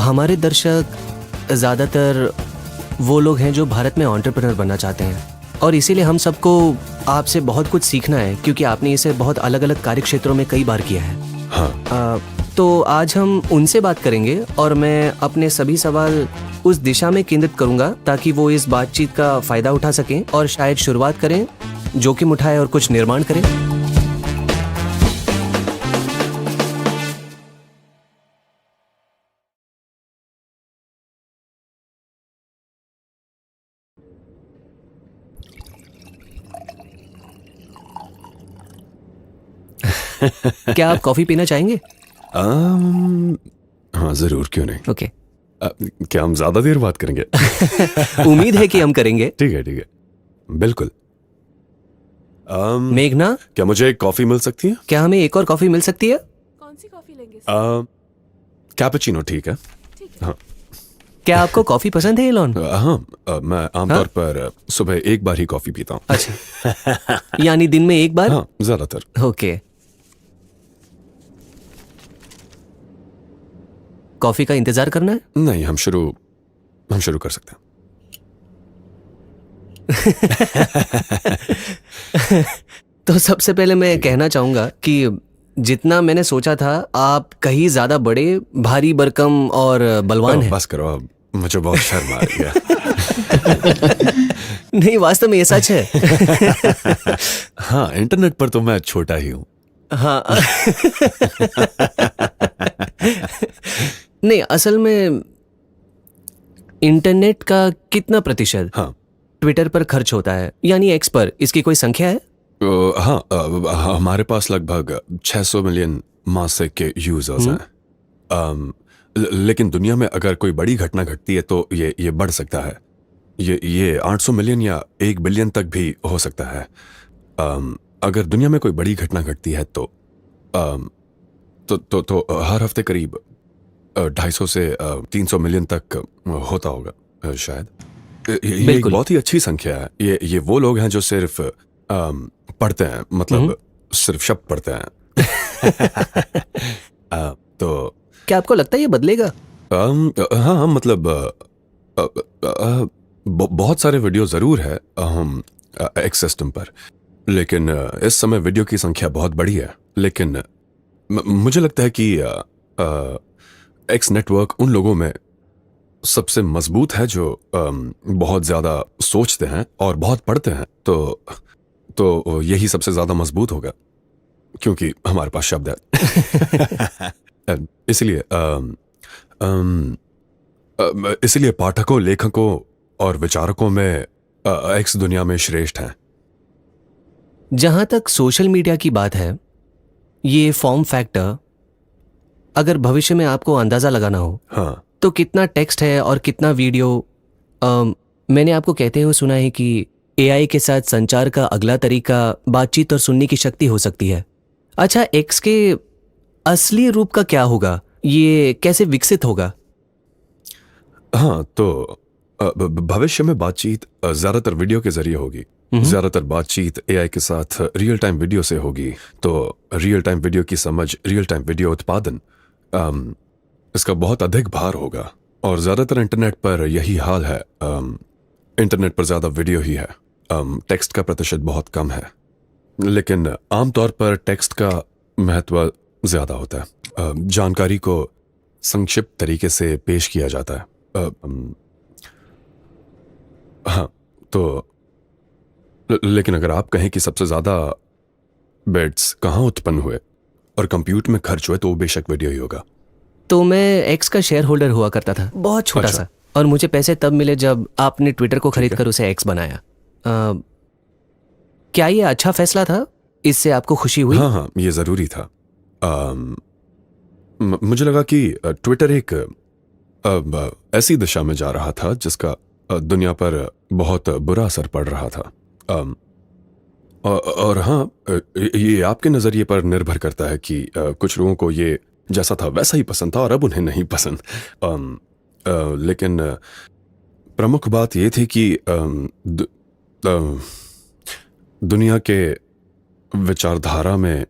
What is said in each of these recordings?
हमारे दर्शक ज़्यादातर वो लोग हैं जो भारत में एंटरप्रेन्योर बनना चाहते हैं, और इसीलिए हम सबको आपसे बहुत कुछ सीखना है, क्योंकि आपने इसे बहुत अलग अलग कार्य क्षेत्रों में कई बार किया है। हाँ। तो आज हम उनसे बात करेंगे और मैं अपने सभी सवाल उस दिशा में केंद्रित करूंगा ताकि वो इस बातचीत का फ़ायदा उठा सकें और शायद शुरुआत करें, जोखिम उठाएं और कुछ निर्माण करें। क्या आप कॉफी पीना चाहेंगे? हाँ जरूर, क्यों नहीं। ओके। क्या हम ज्यादा देर बात करेंगे? उम्मीद है कि हम करेंगे। ठीक है, ठीक है, बिल्कुल। मेघना, क्या मुझे एक कॉफी मिल सकती है? क्या हमें एक और कॉफी मिल सकती है? कौन सी कॉफी लेंगे? कैपुचिनो ठीक है। हाँ। क्या आपको कॉफी पसंद है इलॉन? हाँ, मैं आमतौर पर सुबह एक बार ही कॉफी पीता हूँ। अच्छा, यानी दिन में एक बार? हाँ, ज्यादातर। ओके। कॉफी का इंतजार करना है? नहीं, हम शुरू कर सकते हैं। तो सबसे पहले मैं कहना चाहूंगा कि जितना मैंने सोचा था, आप कहीं ज्यादा बड़े, भारी भरकम और बलवान हैं। बस करो, अब मुझे बहुत शर्म आ रही है। नहीं, वास्तव में ये सच है। हाँ, इंटरनेट पर तो मैं छोटा ही हूँ। हाँ। नहीं, असल में इंटरनेट का कितना प्रतिशत हाँ, ट्विटर पर खर्च होता है, यानी एक्स पर, इसकी कोई संख्या है? हाँ, हमारे पास लगभग 600 मिलियन मासिक के यूजर्स हैं। लेकिन दुनिया में अगर कोई बड़ी घटना घटती है तो ये बढ़ सकता है। ये 800 मिलियन या 1 बिलियन तक भी हो सकता है। अगर दुनिया में कोई बड़ी घटना घटती है तो हर हफ्ते करीब 250 से 300 मिलियन तक होता होगा शायद। ये एक बहुत ही अच्छी संख्या है। ये वो लोग हैं जो सिर्फ पढ़ते हैं, मतलब सिर्फ शब्द पढ़ते हैं। तो क्या आपको लगता है ये बदलेगा? हाँ, मतलब बहुत सारे वीडियो जरूर है हम एक्स सिस्टम पर, लेकिन इस समय वीडियो की संख्या बहुत बड़ी है। लेकिन मुझे लगता है कि एक्स नेटवर्क उन लोगों में सबसे मजबूत है जो बहुत ज्यादा सोचते हैं और बहुत पढ़ते हैं। तो यही सबसे ज्यादा मजबूत होगा, क्योंकि हमारे पास शब्द है। इसलिए पाठकों, लेखकों और विचारकों में एक्स दुनिया में श्रेष्ठ हैं। जहां तक सोशल मीडिया की बात है, ये फॉर्म फैक्टर, अगर भविष्य में आपको अंदाजा लगाना हो, हाँ, तो कितना टेक्स्ट है और कितना वीडियो? मैंने आपको कहते हुए सुना है कि एआई के साथ संचार का अगला तरीका बातचीत और सुनने की शक्ति हो सकती है। अच्छा, एक्स के असली रूप का क्या होगा? ये कैसे विकसित होगा? हाँ, तो भविष्य में बातचीत ज्यादातर वीडियो के जरिए होगी। ज्यादातर बातचीत एआई के साथ रियल टाइम वीडियो से होगी। तो रियल टाइम वीडियो की समझ, रियल टाइम वीडियो उत्पादन, इसका बहुत अधिक भार होगा। और ज्यादातर इंटरनेट पर यही हाल है। इंटरनेट पर ज्यादा वीडियो ही है, टेक्स्ट का प्रतिशत बहुत कम है। लेकिन आमतौर पर टेक्स्ट का महत्व ज्यादा होता है। जानकारी को संक्षिप्त तरीके से पेश किया जाता है। हाँ, तो लेकिन अगर आप कहें कि सबसे ज्यादा बिट्स कहाँ उत्पन्न हुए और कंप्यूट में खर्च हुए, तो वो बेशक वीडियो ही होगा। तो मैं एक्स का शेयर होल्डर हुआ करता था, बहुत छोटा सा, और मुझे पैसे तब मिले जब आपने ट्विटर को खरीद कर उसे एक्स बनाया। क्या ये अच्छा फैसला था? इससे आपको खुशी हुई? हाँ, ये जरूरी था। मुझे लगा कि ट्विटर एक ऐसी दिशा में जा रहा था जिसका दुनिया पर बहुत बुरा असर पड़ रहा था। और हाँ, ये आपके नजरिए पर निर्भर करता है कि कुछ लोगों को ये जैसा था वैसा ही पसंद था और अब उन्हें नहीं पसंद। लेकिन प्रमुख बात ये थी कि दुनिया के विचारधारा में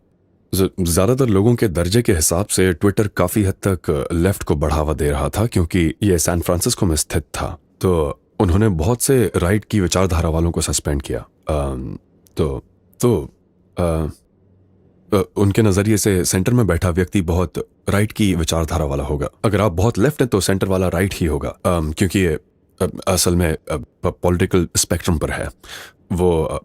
ज़्यादातर लोगों के दर्जे के हिसाब से ट्विटर काफ़ी हद तक लेफ्ट को बढ़ावा दे रहा था, क्योंकि ये सैन फ्रांसिस्को में स्थित था। तो उन्होंने बहुत से राइट की विचारधारा वालों को सस्पेंड किया। उनके नज़रिए से सेंटर में बैठा व्यक्ति बहुत राइट की विचारधारा वाला होगा। अगर आप बहुत लेफ्ट हैं तो सेंटर वाला राइट ही होगा, क्योंकि ये असल में पॉलिटिकल स्पेक्ट्रम पर है। वो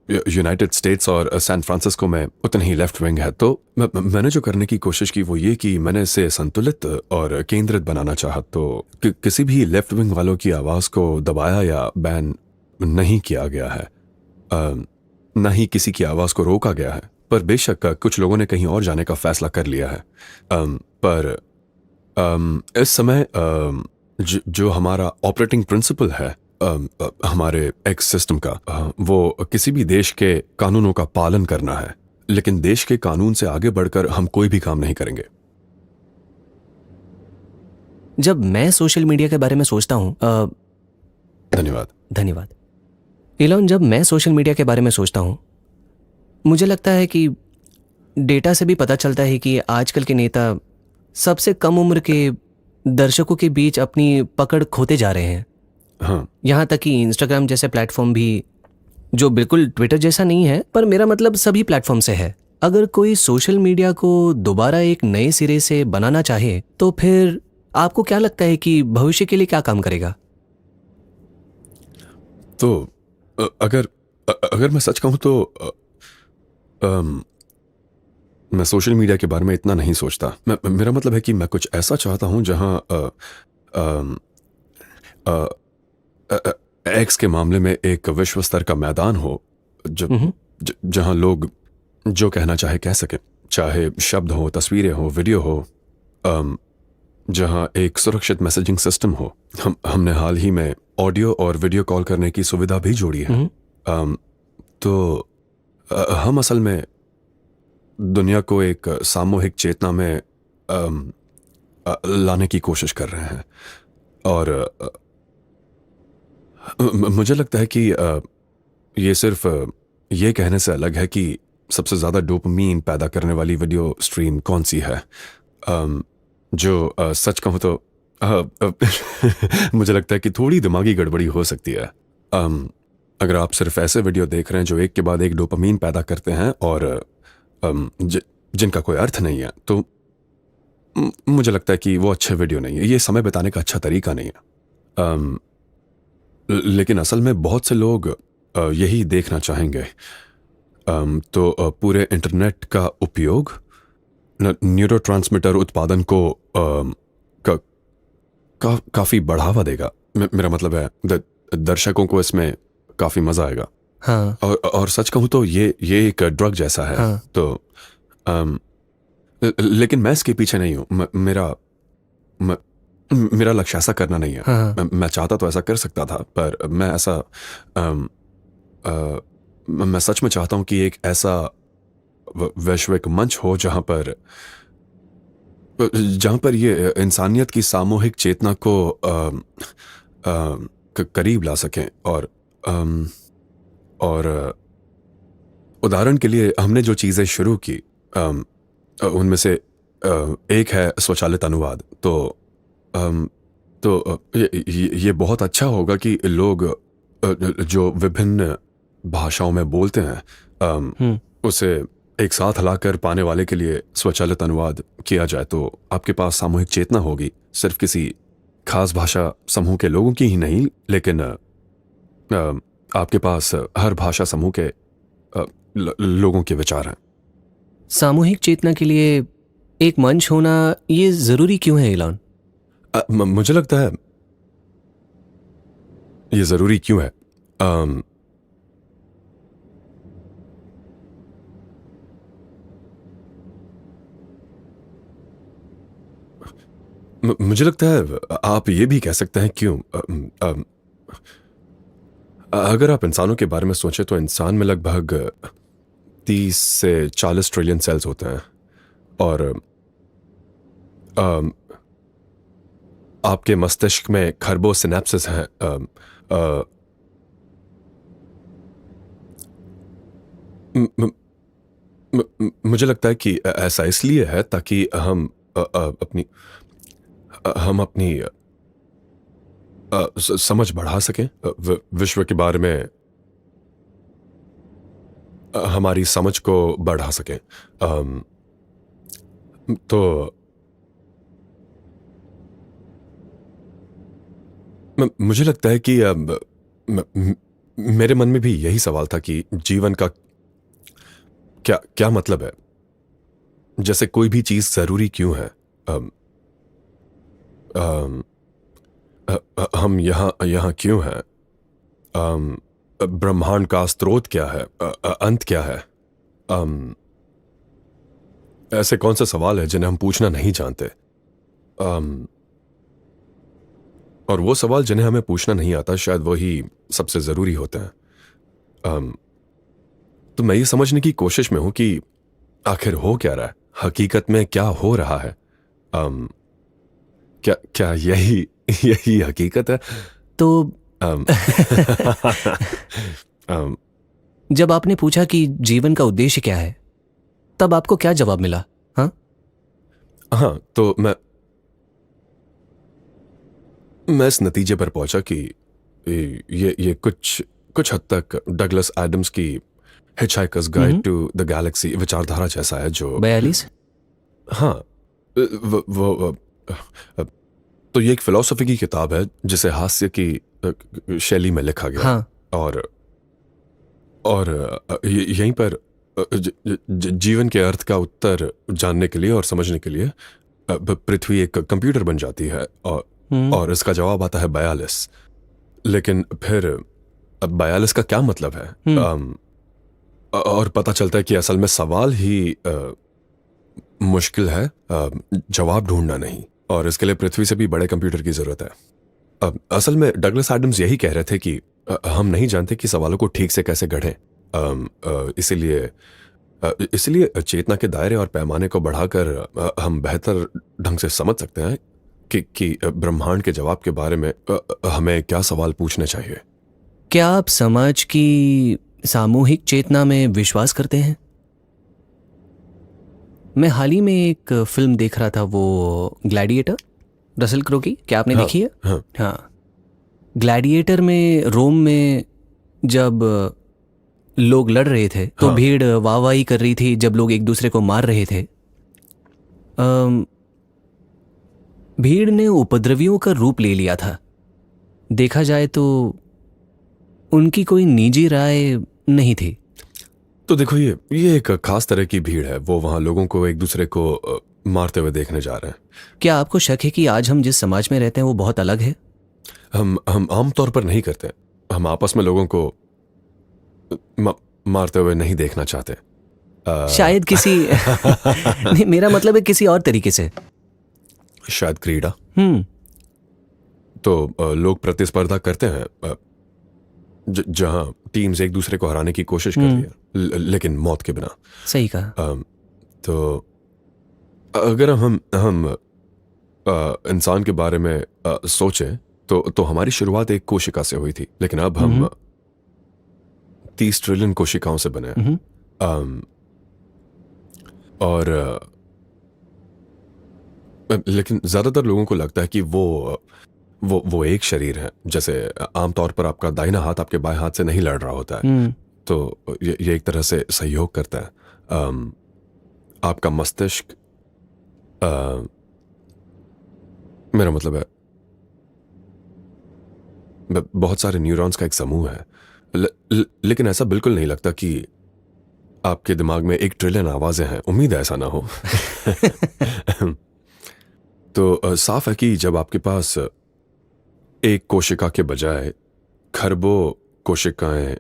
यूनाइटेड स्टेट्स और सैन फ्रांसिस्को में उतने ही लेफ्ट विंग है। तो मैंने जो करने की कोशिश की वो ये कि मैंने इसे संतुलित और केंद्रित बनाना चाहा। तो किसी भी लेफ्ट विंग वालों की आवाज़ को दबाया या बैन नहीं किया गया है, न ही किसी की आवाज़ को रोका गया है। पर बेशक कुछ लोगों ने कहीं और जाने का फैसला कर लिया है। पर इस समय जो हमारा ऑपरेटिंग प्रिंसिपल है हमारे एक्स सिस्टम का, वो किसी भी देश के कानूनों का पालन करना है। लेकिन देश के कानून से आगे बढ़कर हम कोई भी काम नहीं करेंगे। जब मैं सोशल मीडिया के बारे में सोचता हूँ धन्यवाद इलॉन, जब मैं सोशल मीडिया के बारे में सोचता हूँ, मुझे लगता है कि डेटा से भी पता चलता है कि आजकल के नेता सबसे कम उम्र के दर्शकों के बीच अपनी पकड़ खोते जा रहे हैं। हाँ, यहाँ तक कि इंस्टाग्राम जैसे प्लेटफॉर्म भी, जो बिल्कुल ट्विटर जैसा नहीं है, पर मेरा मतलब सभी प्लेटफॉर्म से है। अगर कोई सोशल मीडिया को दोबारा एक नए सिरे से बनाना चाहे तो फिर आपको क्या लगता है कि भविष्य के लिए क्या काम करेगा? तो अगर मैं सच कहूँ तो मैं सोशल मीडिया के बारे में इतना नहीं सोचता। मेरा मतलब है कि मैं कुछ ऐसा चाहता हूँ जहाँ एक्स के मामले में एक विश्व स्तर का मैदान हो, जहाँ लोग जो कहना चाहे कह सकें, चाहे शब्द हो, तस्वीरें हो, वीडियो हो, जहाँ एक सुरक्षित मैसेजिंग सिस्टम हो। हमने हाल ही में ऑडियो और वीडियो कॉल करने की सुविधा भी जोड़ी है। तो हम असल में दुनिया को एक सामूहिक चेतना में लाने की कोशिश कर रहे हैं। और मुझे लगता है कि ये सिर्फ ये कहने से अलग है कि सबसे ज़्यादा डोपामीन पैदा करने वाली वीडियो स्ट्रीम कौन सी है। जो सच कहूँ तो मुझे लगता है कि थोड़ी दिमागी गड़बड़ी हो सकती है। अगर आप सिर्फ ऐसे वीडियो देख रहे हैं जो एक के बाद एक डोपामीन पैदा करते हैं और जिनका कोई अर्थ नहीं है, तो मुझे लगता है कि वो अच्छे वीडियो नहीं है। ये समय बिताने का अच्छा तरीका नहीं है। लेकिन असल में बहुत से लोग यही देखना चाहेंगे। तो पूरे इंटरनेट का उपयोग न्यूरोट्रांसमीटर उत्पादन को काफ़ी बढ़ावा देगा। मेरा मतलब है दर्शकों को इसमें काफ़ी मज़ा आएगा। हाँ। और सच कहूँ तो ये एक ड्रग जैसा है। हाँ। तो लेकिन मैं इसके पीछे नहीं हूँ। मेरा लक्ष्य ऐसा करना नहीं है। हाँ। मैं चाहता तो ऐसा कर सकता था, पर मैं ऐसा मैं सच में चाहता हूँ कि एक ऐसा वैश्विक मंच हो जहाँ पर ये इंसानियत की सामूहिक चेतना को करीब ला सकें। और उदाहरण के लिए हमने जो चीज़ें शुरू की उनमें से एक है स्वचालित अनुवाद। तो ये बहुत अच्छा होगा कि लोग जो विभिन्न भाषाओं में बोलते हैं उसे एक साथ लाकर पाने वाले के लिए स्वचालित अनुवाद किया जाए। तो आपके पास सामूहिक चेतना होगी, सिर्फ किसी खास भाषा समूह के लोगों की ही नहीं, लेकिन आपके पास हर भाषा समूह के लोगों के विचार हैं। सामूहिक चेतना के लिए एक मंच होना ये जरूरी क्यों है इलॉन? मुझे लगता है ये जरूरी क्यों है। मुझे लगता है आप ये भी कह सकते हैं क्यों। अगर आप इंसानों के बारे में सोचें तो इंसान में लगभग 30 से 40 ट्रिलियन सेल्स होते हैं। और आपके मस्तिष्क में खरबों सिनेप्सिस हैं। मुझे लगता है कि ऐसा इसलिए है ताकि हम अपनी समझ बढ़ा सकें, विश्व के बारे में हमारी समझ को बढ़ा सकें। तो मुझे लगता है कि मेरे मन में भी यही सवाल था कि जीवन का क्या क्या मतलब है। जैसे कोई भी चीज जरूरी क्यों है? हम यहाँ क्यों हैं? ब्रह्मांड का स्रोत क्या है? अंत क्या है? ऐसे कौन से सवाल है जिन्हें हम पूछना नहीं जानते? और वो सवाल जिन्हें हमें पूछना नहीं आता शायद वही सबसे जरूरी होते हैं। तो मैं ये समझने की कोशिश में हूं कि आखिर हो क्या रहा है, हकीकत में क्या हो रहा है। क्या यही हकीकत है? तो अम, अम, जब आपने पूछा कि जीवन का उद्देश्य क्या है, तब आपको क्या जवाब मिला? हाँ, हाँ, तो मैं इस नतीजे पर पहुंचा कि ये कुछ हद तक डगलस एडम्स की Hitchhiker's Guide to the Galaxy विचारधारा जैसा है, जो 42। हाँ, वो तो ये एक फिलॉसफी की किताब है जिसे हास्य की शैली में लिखा गया। हाँ। और यहीं पर जीवन के अर्थ का उत्तर जानने के लिए और समझने के लिए पृथ्वी एक कंप्यूटर बन जाती है और इसका जवाब आता है 42। लेकिन फिर अब 42 का क्या मतलब है? और पता चलता है कि असल में सवाल ही मुश्किल है, जवाब ढूंढना नहीं। और इसके लिए पृथ्वी से भी बड़े कंप्यूटर की जरूरत है। अब असल में डगलस एडम्स यही कह रहे थे कि हम नहीं जानते कि सवालों को ठीक से कैसे गढ़ें। इसलिए चेतना के दायरे और पैमाने को बढ़ाकर हम बेहतर ढंग से समझ सकते हैं कि ब्रह्मांड के जवाब के बारे में हमें क्या सवाल पूछने चाहिए। क्या आप समाज की सामूहिक चेतना में विश्वास करते हैं? मैं हाल ही में एक फिल्म देख रहा था, वो ग्लैडिएटर, रसल क्रो की। क्या आपने देखी है? हाँ। ग्लैडिएटर में रोम में जब लोग लड़ रहे थे तो भीड़ वाहवाही कर रही थी जब लोग एक दूसरे को मार रहे थे। भीड़ ने उपद्रवियों का रूप ले लिया था। देखा जाए तो उनकी कोई निजी राय नहीं थी। तो देखो, ये एक खास तरह की भीड़ है। वो वहां लोगों को एक दूसरे को मारते हुए देखने जा रहे हैं। क्या आपको शक है कि आज हम जिस समाज में रहते हैं वो बहुत अलग है? हम आमतौर पर नहीं करते। हम आपस में लोगों को मारते हुए नहीं देखना चाहते। शायद किसी नहीं, मेरा मतलब है किसी और तरीके से। शायद क्रीड़ा। तो लोग प्रतिस्पर्धा करते हैं जहां टीम्स एक दूसरे को हराने की कोशिश कर रही है, लेकिन मौत के बिना। सही कहा। तो अगर हम इंसान के बारे में सोचें तो हमारी शुरुआत एक कोशिका से हुई थी, लेकिन अब हम 30 ट्रिलियन कोशिकाओं से बने हैं। लेकिन ज्यादातर लोगों को लगता है कि वो एक शरीर है। जैसे आमतौर पर आपका दाहिना हाथ आपके बाएं हाथ से नहीं लड़ रहा होता है। तो ये एक तरह से सहयोग करता है। आपका मस्तिष्क, मेरा मतलब है बहुत सारे न्यूरॉन्स का एक समूह है। लेकिन ऐसा बिल्कुल नहीं लगता कि आपके दिमाग में 1 ट्रिलियन आवाजें हैं। उम्मीद है ऐसा ना हो। तो साफ है कि जब आपके पास एक कोशिका के बजाय खरबों कोशिकाएं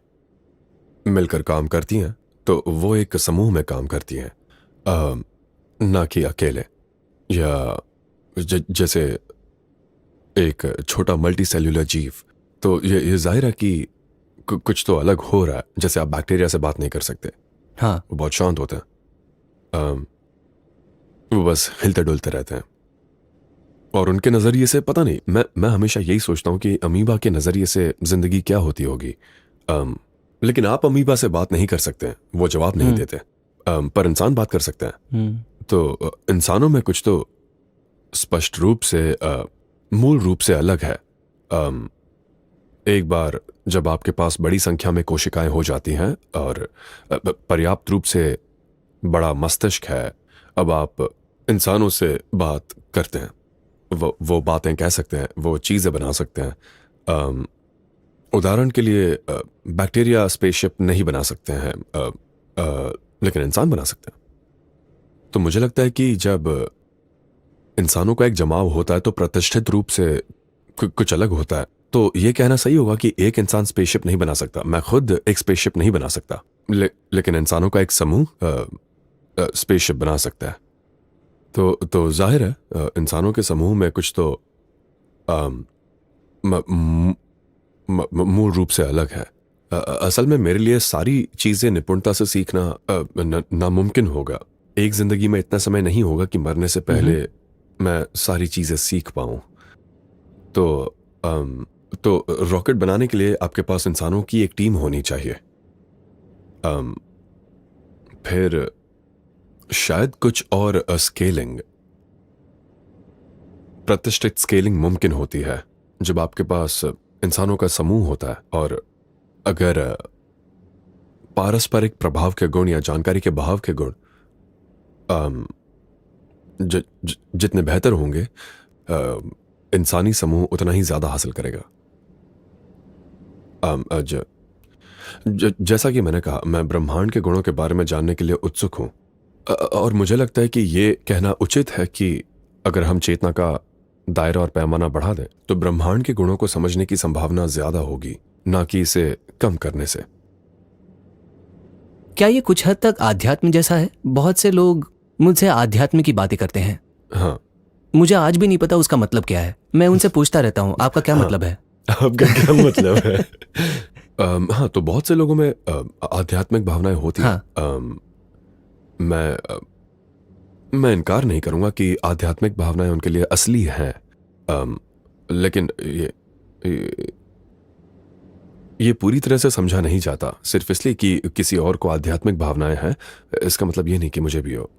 मिलकर काम करती हैं, तो वो एक समूह में काम करती हैं, ना कि अकेले। या जैसे एक छोटा मल्टी सेल्यूलर जीव। तो ये जाहिर है कि कुछ तो अलग हो रहा है। जैसे आप बैक्टीरिया से बात नहीं कर सकते। हाँ। वो बहुत शांत होते हैं। वो बस हिलते डुलते रहते हैं। और उनके नजरिए से पता नहीं, मैं हमेशा यही सोचता हूं कि अमीबा के नजरिए से जिंदगी क्या होती होगी। लेकिन आप अमीबा से बात नहीं कर सकते, वो जवाब नहीं देते। पर इंसान बात कर सकते हैं। तो इंसानों में कुछ तो स्पष्ट रूप से मूल रूप से अलग है। एक बार जब आपके पास बड़ी संख्या में कोशिकाएं हो जाती हैं और पर्याप्त रूप से बड़ा मस्तिष्क है, अब आप इंसानों से बात करते हैं। वो बातें कह सकते हैं, वो चीज़ें बना सकते हैं। उदाहरण के लिए बैक्टीरिया स्पेसशिप नहीं बना सकते हैं, लेकिन इंसान बना सकते हैं। तो मुझे लगता है कि जब इंसानों का एक जमाव होता है तो प्रतिष्ठित रूप से कुछ अलग होता है। तो ये कहना सही होगा कि एक इंसान स्पेसशिप नहीं बना सकता। मैं खुद एक स्पेसशिप नहीं बना सकता, लेकिन इंसानों का एक समूह स्पेसशिप बना सकता है। तो जाहिर है इंसानों के समूह में कुछ तो मूल रूप से अलग है। असल में मेरे लिए सारी चीजें निपुणता से सीखना नामुमकिन होगा। एक जिंदगी में इतना समय नहीं होगा कि मरने से पहले मैं सारी चीजें सीख पाऊं। तो रॉकेट बनाने के लिए आपके पास इंसानों की एक टीम होनी चाहिए। फिर शायद कुछ और स्केलिंग, प्रतिष्ठित स्केलिंग मुमकिन होती है जब आपके पास इंसानों का समूह होता है। और अगर पारस्परिक प्रभाव के गुण या जानकारी के बहाव के गुण जितने बेहतर होंगे, इंसानी समूह उतना ही ज्यादा हासिल करेगा। जैसा कि मैंने कहा, मैं ब्रह्मांड के गुणों के बारे में जानने के लिए उत्सुक हूं। और मुझे लगता है कि ये कहना उचित है कि अगर हम चेतना का दायरा और पैमाना बढ़ा दें तो ब्रह्मांड के गुणों को समझने की संभावना ज्यादा होगी, ना कि इसे कम करने से। क्या ये कुछ हद तक आध्यात्म जैसा है? बहुत से लोग मुझसे आध्यात्म की बातें करते हैं। हाँ, मुझे आज भी नहीं पता उसका मतलब क्या है। मैं उनसे पूछता रहता हूँ, आपका क्या मतलब है? आपका क्या मतलब है? हाँ, तो बहुत से लोगों में आध्यात्मिक भावनाएं होती हैं। हाँ। मैं इनकार नहीं करूंगा कि आध्यात्मिक भावनाएं उनके लिए असली हैं, लेकिन ये पूरी तरह से समझा नहीं जाता। सिर्फ इसलिए कि किसी और को आध्यात्मिक भावनाएं हैं, इसका मतलब ये नहीं कि मुझे भी हो।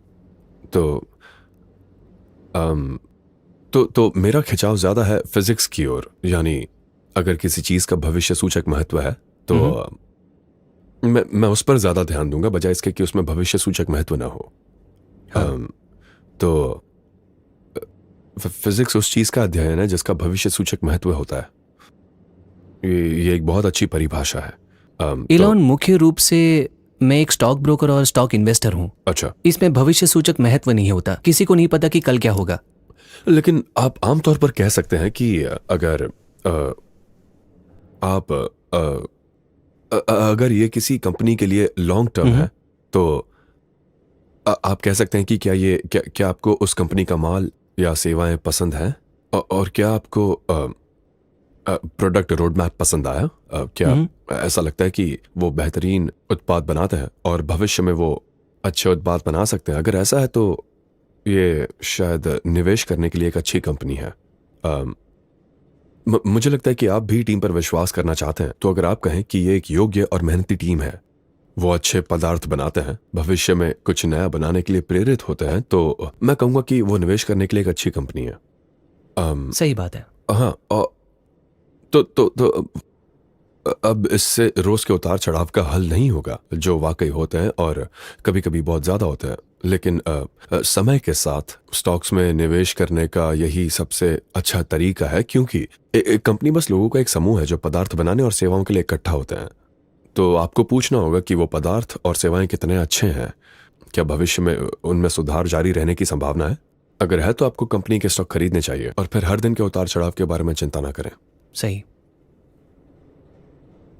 तो मेरा खिंचाव ज्यादा है फिजिक्स की ओर। यानी अगर किसी चीज का भविष्य सूचक महत्व है तो मैं उस पर ज्यादा ध्यान दूंगा, बजाय इसके कि उसमें भविष्य सूचक महत्व ना हो। हाँ। तो फिजिक्स उस चीज का अध्ययन है जिसका भविष्य सूचक महत्व होता है। ये एक बहुत अच्छी परिभाषा है। इलॉन, मुख्य रूप से मैं एक स्टॉक ब्रोकर और स्टॉक इन्वेस्टर हूँ। अच्छा, इसमें भविष्य सूचक महत्व नहीं होता। किसी को नहीं पता कि कल क्या होगा। लेकिन आप आमतौर पर कह सकते हैं कि अगर अगर ये किसी कंपनी के लिए लॉन्ग टर्म है तो आप कह सकते हैं कि क्या आपको उस कंपनी का माल या सेवाएं पसंद हैं, और क्या आपको प्रोडक्ट रोड मैप पसंद आया? क्या ऐसा लगता है कि वो बेहतरीन उत्पाद बनाते हैं और भविष्य में वो अच्छे उत्पाद बना सकते हैं? अगर ऐसा है तो ये शायद निवेश करने के लिए एक अच्छी कंपनी है। मुझे लगता है कि आप भी टीम पर विश्वास करना चाहते हैं। तो अगर आप कहें कि ये एक योग्य और मेहनती टीम है, वो अच्छे पदार्थ बनाते हैं, भविष्य में कुछ नया बनाने के लिए प्रेरित होते हैं, तो मैं कहूंगा कि वो निवेश करने के लिए एक अच्छी कंपनी है। सही बात है। हाँ, तो अब इससे रोज के उतार चढ़ाव का हल नहीं होगा, जो वाकई होते हैं और कभी कभी बहुत ज्यादा होते हैं। लेकिन समय के साथ स्टॉक्स में निवेश करने का यही सबसे अच्छा तरीका है, क्योंकि एक कंपनी बस लोगों का एक समूह है जो पदार्थ बनाने और सेवाओं के लिए इकट्ठा होते हैं। तो आपको पूछना होगा कि वो पदार्थ और सेवाएं कितने अच्छे हैं, क्या भविष्य में उनमें सुधार जारी रहने की संभावना है। अगर है तो आपको कंपनी के स्टॉक खरीदने चाहिए और फिर हर दिन के उतार चढ़ाव के बारे में चिंता ना करें। सही।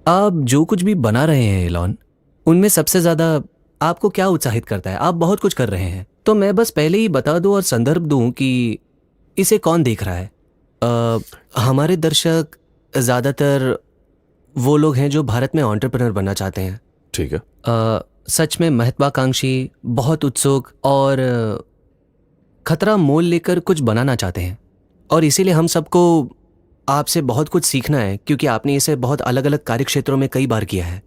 आप जो कुछ भी बना रहे हैं इलॉन, उनमें सबसे ज्यादा आपको क्या उत्साहित करता है? आप बहुत कुछ कर रहे हैं, तो मैं बस पहले ही बता दूं और संदर्भ दूं कि इसे कौन देख रहा है। हमारे दर्शक ज्यादातर वो लोग हैं जो भारत में एंटरप्रेन्योर बनना चाहते हैं। ठीक है। सच में महत्वाकांक्षी, बहुत उत्सुक और खतरा मोल लेकर कुछ बनाना चाहते हैं। और इसीलिए हम सबको आपसे बहुत कुछ सीखना है, क्योंकि आपने इसे बहुत अलग अलग कार्य क्षेत्रों में कई बार किया है।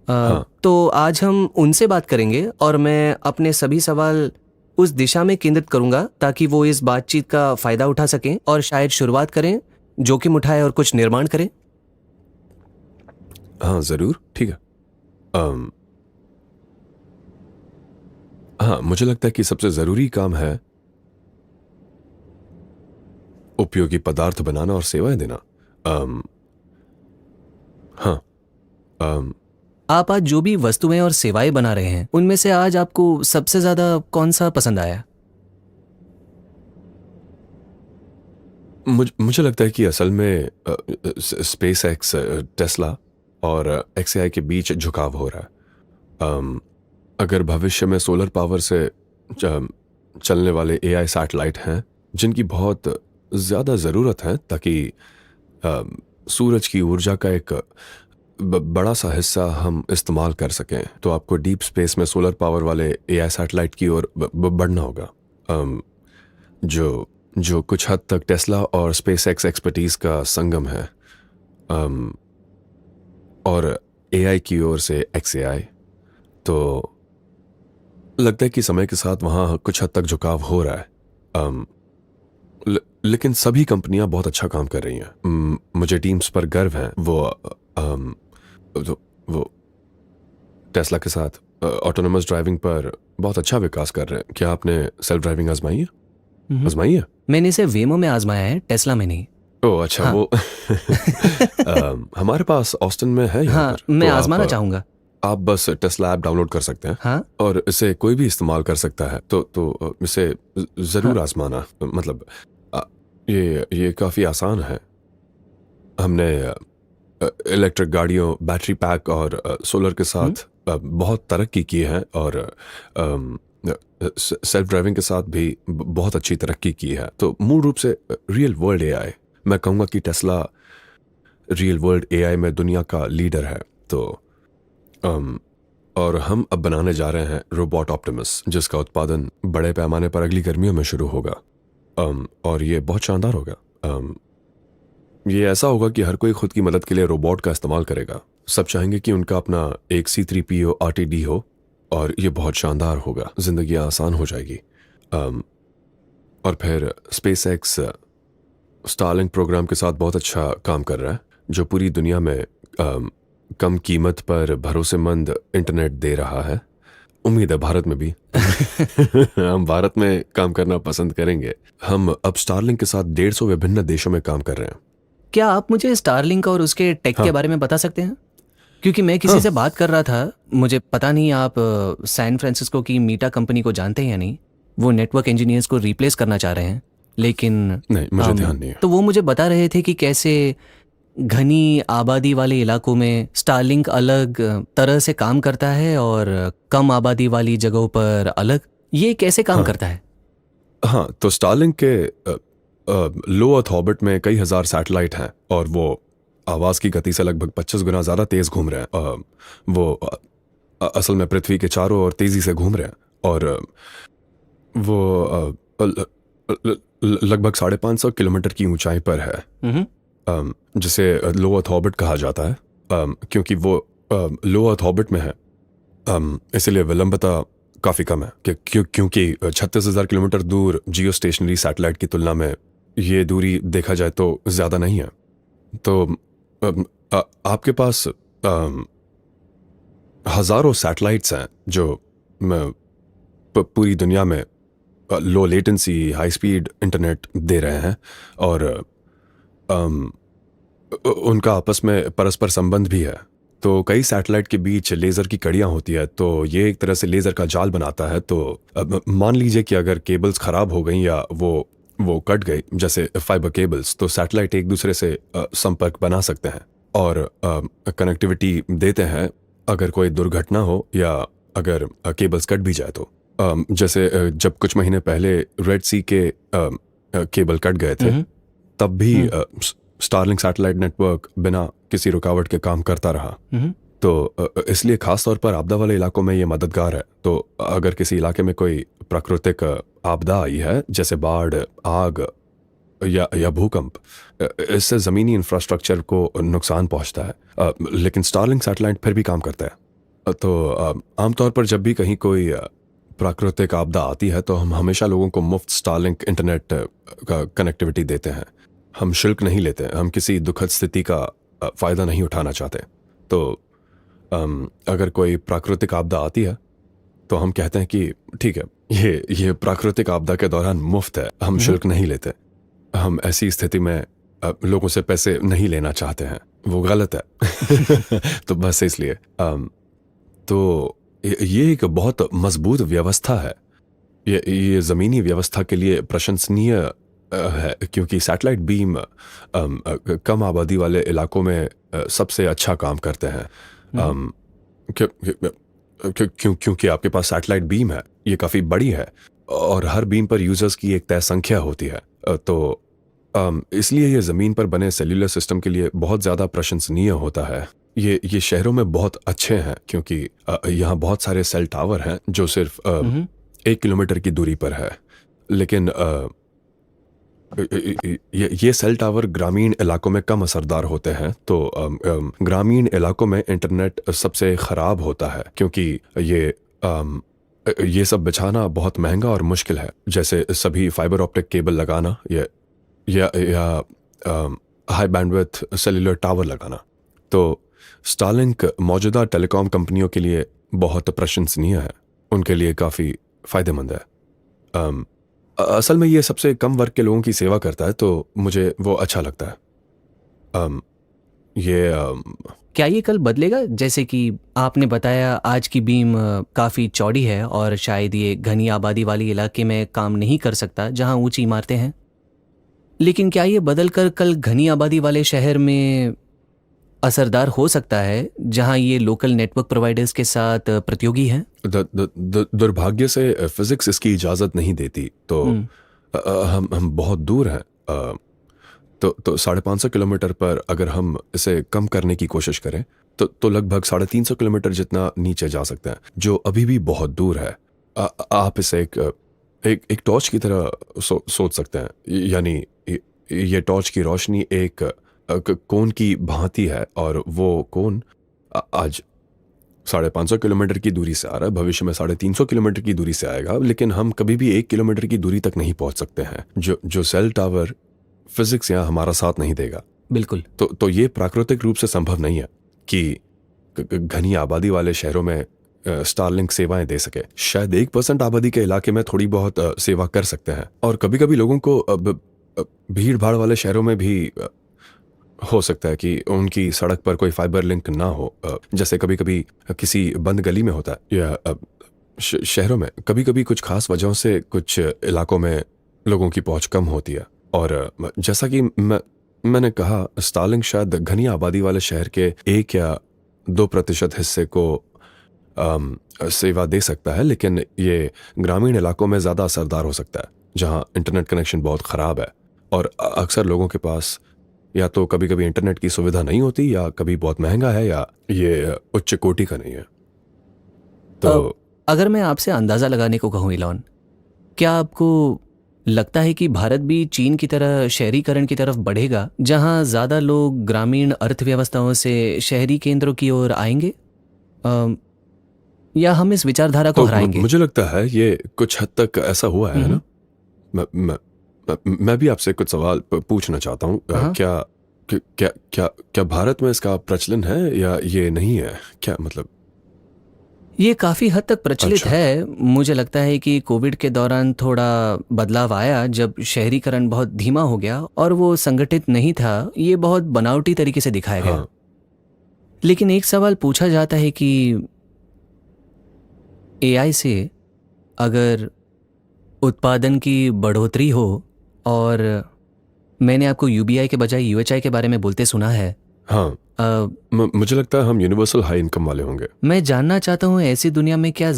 तो आज हम उनसे बात करेंगे और मैं अपने सभी सवाल उस दिशा में केंद्रित करूंगा ताकि वो इस बातचीत का फायदा उठा सकें और शायद शुरुआत करें, जोखिम उठाएं और कुछ निर्माण करें। हाँ जरूर, ठीक है। हाँ, मुझे लगता है कि सबसे जरूरी काम है उपयोगी पदार्थ बनाना और सेवाएं देना। हाँ। आप आज जो भी वस्तुएं और सेवाएं बना रहे हैं उनमें से आज आपको सबसे ज्यादा कौन सा पसंद आया? मुझे लगता है कि असल में स्पेस एक्स, टेस्ला और XAI के बीच झुकाव हो रहा है। अगर भविष्य में सोलर पावर से चलने वाले AI सैटेलाइट हैं जिनकी बहुत ज़्यादा ज़रूरत है ताकि सूरज की ऊर्जा का एक बड़ा सा हिस्सा हम इस्तेमाल कर सकें, तो आपको डीप स्पेस में सोलर पावर वाले AI सैटेलाइट की ओर बढ़ना होगा, जो कुछ हद तक टेस्ला और स्पेस एक्स एक्सपर्टीज का संगम है, और AI की ओर से XAI। तो लगता है कि समय के साथ वहाँ कुछ हद तक झुकाव हो रहा है। लेकिन सभी कंपनियां बहुत अच्छा काम कर रही हैं। मुझे टीम्स पर गर्व है। वो टेस्ला के साथ ऑटोनोमस ड्राइविंग पर बहुत अच्छा विकास कर रहे हैं। क्या आपने सेल्फ ड्राइविंग आजमाई है? आजमाई है? मैंने इसे वेमो में आजमाया है, टेस्ला में नहीं। ओह अच्छा। हाँ। वो हमारे पास ऑस्टिन में है यहाँ हाँ, पर। मैं तो आजमाना चाहूंगा। आप बस टेस्ला ऐप डाउनलोड कर सकते हैं। हाँ, और इसे कोई भी इस्तेमाल कर सकता है। तो इसे जरूर हाँ। आजमाना। मतलब ये काफी आसान है। हमने इलेक्ट्रिक गाड़ियों, बैटरी पैक और सोलर के साथ बहुत तरक्की की है, और सेल्फ ड्राइविंग के साथ भी बहुत अच्छी तरक्की की है। तो मूल रूप से रियल वर्ल्ड AI, मैं कहूँगा कि टेस्ला रियल वर्ल्ड AI में दुनिया का लीडर है। तो और हम अब बनाने जा रहे हैं रोबोट ऑप्टिमस, जिसका उत्पादन बड़े पैमाने पर अगली गर्मियों में शुरू होगा। और ये बहुत शानदार होगा। ये ऐसा होगा कि हर कोई खुद की मदद के लिए रोबोट का इस्तेमाल करेगा। सब चाहेंगे कि उनका अपना एक C3PO RTD हो, और ये बहुत शानदार होगा। जिंदगी आसान हो जाएगी। और फिर स्पेस एक्स स्टारलिंक प्रोग्राम के साथ बहुत अच्छा काम कर रहा है, जो पूरी दुनिया में कम कीमत पर भरोसेमंद इंटरनेट दे रहा है। उम्मीद है भारत में भी। हम भारत में काम करना पसंद करेंगे। हम अब स्टारलिंक के साथ 150 विभिन्न देशों में काम कर रहे हैं। क्या आप मुझे स्टारलिंक और उसके टेक के हाँ। बारे में बता सकते हैं? क्योंकि मैं किसी से बात कर रहा था, मुझे पता नहीं आप सैन फ्रांसिस्को की मीटा कंपनी को जानते हैं या नहीं। वो नेटवर्क इंजीनियर्स को रिप्लेस करना चाह रहे हैं, लेकिन नहीं, मुझे ध्यान नहीं है। तो वो मुझे बता रहे थे कि कैसे घनी आबादी वाले इलाकों में स्टारलिंक अलग तरह से काम करता है और कम आबादी वाली जगहों पर अलग। ये कैसे काम करता है? हाँ, तो स्टारलिंक के लो अर्थ ऑर्बिट में कई हजार सैटेलाइट हैं, और वो आवाज की गति से लगभग 25 गुना ज्यादा तेज घूम रहे हैं। वो असल में पृथ्वी के चारों ओर तेजी से घूम रहे हैं, और वो लगभग 550 किलोमीटर की ऊंचाई पर है, जिसे लो अर्थ ऑर्बिट कहा जाता है। क्योंकि वो लो अर्थ ऑर्बिट में है, इसलिए विलंबता काफ़ी कम है। क्योंकि 36,000 किलोमीटर दूर जियो स्टेशनरी सैटेलाइट की तुलना में ये दूरी देखा जाए तो ज़्यादा नहीं है। तो आपके पास हज़ारों सैटेलाइट्स हैं जो पूरी दुनिया में low latency, high speed internet दे रहे हैं, और उनका आपस में परस्पर संबंध भी है। तो कई सैटेलाइट के बीच लेज़र की कड़ियाँ होती है, तो ये एक तरह से लेज़र का जाल बनाता है। तो मान लीजिए कि अगर केबल्स ख़राब हो गई या वो कट गई, जैसे फाइबर केबल्स, तो सैटेलाइट एक दूसरे से संपर्क बना सकते हैं और कनेक्टिविटी देते हैं अगर कोई दुर्घटना हो या अगर केबल्स कट भी जाए तो। जैसे जब कुछ महीने पहले रेड सी के केबल कट गए थे, तब भी स्टारलिंक सैटेलाइट नेटवर्क बिना किसी रुकावट के काम करता रहा। तो इसलिए खास तौर पर आपदा वाले इलाकों में ये मददगार है। तो अगर किसी इलाके में कोई प्राकृतिक आपदा आई है, जैसे बाढ़, आग या भूकंप, इससे ज़मीनी इंफ्रास्ट्रक्चर को नुकसान पहुंचता है, लेकिन स्टारलिंक सैटेलाइट फिर भी काम करता है। तो आमतौर पर जब भी कहीं कोई प्राकृतिक आपदा आती है तो हम हमेशा लोगों को मुफ्त स्टारलिंक इंटरनेट का कनेक्टिविटी देते हैं। हम शुल्क नहीं लेते, हम किसी दुखद स्थिति का फ़ायदा नहीं उठाना चाहते। तो अगर कोई प्राकृतिक आपदा आती है तो हम कहते हैं कि ठीक है, ये प्राकृतिक आपदा के दौरान मुफ्त है, हम शुल्क नहीं लेते। हम ऐसी स्थिति में लोगों से पैसे नहीं लेना चाहते हैं, वो गलत है। तो बस इसलिए तो ये एक बहुत मजबूत व्यवस्था है। ये ज़मीनी व्यवस्था के लिए प्रशंसनीय है, क्योंकि सैटेलाइट बीम कम आबादी वाले इलाकों में सबसे अच्छा काम करते हैं। क्योंकि आपके पास सैटेलाइट बीम है, ये काफ़ी बड़ी है और हर बीम पर यूजर्स की एक तय संख्या होती है। तो इसलिए ये ज़मीन पर बने सेल्यूलर सिस्टम के लिए बहुत ज़्यादा प्रशंसनीय होता है। ये शहरों में बहुत अच्छे हैं क्योंकि यहाँ बहुत सारे सेल टावर हैं जो सिर्फ 1 किलोमीटर की दूरी पर है। लेकिन ये सेल टावर ग्रामीण इलाकों में कम असरदार होते हैं। तो ग्रामीण इलाकों में इंटरनेट सबसे ख़राब होता है क्योंकि ये सब बिछाना बहुत महंगा और मुश्किल है, जैसे सभी फाइबर ऑप्टिक केबल लगाना या हाई बैंडविड्थ सेल्यूलर टावर लगाना। तो स्टारलिंक मौजूदा टेलीकॉम कंपनियों के लिए बहुत प्रशंसनीय है, उनके लिए काफ़ी फ़ायदेमंद है। असल में ये सबसे कम वर्ग के लोगों की सेवा करता है, तो मुझे वो अच्छा लगता है। क्या ये कल बदलेगा? जैसे कि आपने बताया आज की बीम काफ़ी चौड़ी है और शायद ये घनी आबादी वाली इलाके में काम नहीं कर सकता जहाँ ऊंची इमारतें हैं। लेकिन क्या ये बदलकर कल घनी आबादी वाले शहर में असरदार हो सकता है जहां ये लोकल नेटवर्क प्रोवाइडर्स के साथ प्रतियोगी हैं? दुर्भाग्य से फिजिक्स इसकी इजाज़त नहीं देती। तो हम बहुत दूर हैं। तो 550 किलोमीटर पर अगर हम इसे कम करने की कोशिश करें तो लगभग 350 किलोमीटर जितना नीचे जा सकते हैं, जो अभी भी बहुत दूर है। आप इसे एक टॉर्च की तरह सोच सकते हैं। यानी ये टॉर्च की रोशनी एक कोन की भांति है और वो कोन आज 550 किलोमीटर की दूरी से आ रहा है, भविष्य में 350 किलोमीटर की दूरी से आएगा, लेकिन हम कभी भी 1 किलोमीटर की दूरी तक नहीं पहुंच सकते हैं। जो सेल टावर फिजिक्स यहाँ हमारा साथ नहीं देगा। बिल्कुल। तो ये प्राकृतिक रूप से संभव नहीं है कि घनी आबादी वाले शहरों में स्टारलिंक सेवाएं दे सके। शायद 1% आबादी के इलाके में थोड़ी बहुत सेवा कर सकते हैं, और कभी कभी लोगों को भीड़ भाड़ वाले शहरों में भी हो सकता है कि उनकी सड़क पर कोई फाइबर लिंक ना हो, जैसे कभी कभी किसी बंद गली में होता है, या शहरों में कभी कभी कुछ खास वजहों से कुछ इलाकों में लोगों की पहुंच कम होती है। और जैसा कि मैंने कहा, स्टारलिंक शायद घनी आबादी वाले शहर के 1 या 2% हिस्से को सेवा दे सकता है, लेकिन ये ग्रामीण इलाकों में ज़्यादा असरदार हो सकता है जहां इंटरनेट कनेक्शन बहुत ख़राब है और अक्सर लोगों के पास या तो कभी कभी इंटरनेट की सुविधा नहीं होती, या कभी बहुत महंगा है, या ये उच्च कोटि का नहीं है। तो अगर मैं आपसे अंदाज़ा लगाने को कहूँ इलॉन, क्या आपको लगता है कि भारत भी चीन की तरह शहरीकरण की तरफ बढ़ेगा, जहां ज़्यादा लोग ग्रामीण अर्थव्यवस्थाओं से शहरी केंद्रों की ओर आएंगे, या हम इस विचारधारा को हराएंगे? मुझे लगता है ये कुछ हद तक ऐसा हुआ है ना। मैं भी आपसे कुछ सवाल पूछना चाहता हूँ। क्या भारत में इसका प्रचलन है या ये नहीं है? क्या मतलब? ये काफ़ी हद तक प्रचलित अच्छा। है। मुझे लगता है कि कोविड के दौरान थोड़ा बदलाव आया, जब शहरीकरण बहुत धीमा हो गया और वो संगठित नहीं था, ये बहुत बनावटी तरीके से दिखाया गया। लेकिन एक सवाल पूछा जाता है कि एआई से अगर उत्पादन की बढ़ोतरी हो, और मैंने आपको यूबीआई के बजाय यूएचआई के बारे में बोलते सुना है। हाँ, मुझे लगता है हम यूनिवर्सल हाई इनकम वाले होंगे। मैं जानना चाहता हूँ ऐसी दुनिया में क्या